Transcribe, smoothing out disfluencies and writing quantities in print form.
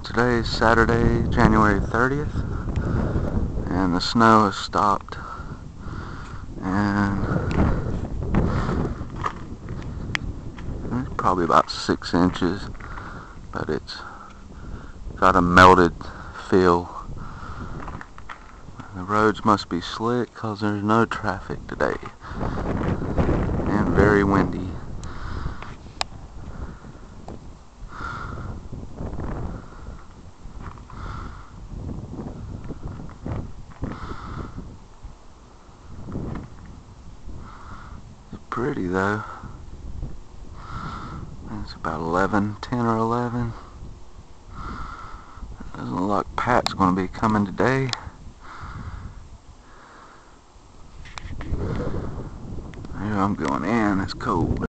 Today is Saturday, January 30th, and the snow has stopped, and it's probably about 6 inches, but it's got a melted feel. The roads must be slick because there's no traffic today, and very windy. Pretty though. It's about 10 or 11. Doesn't look like Pat's going to be coming today. Here I'm going in, it's cold.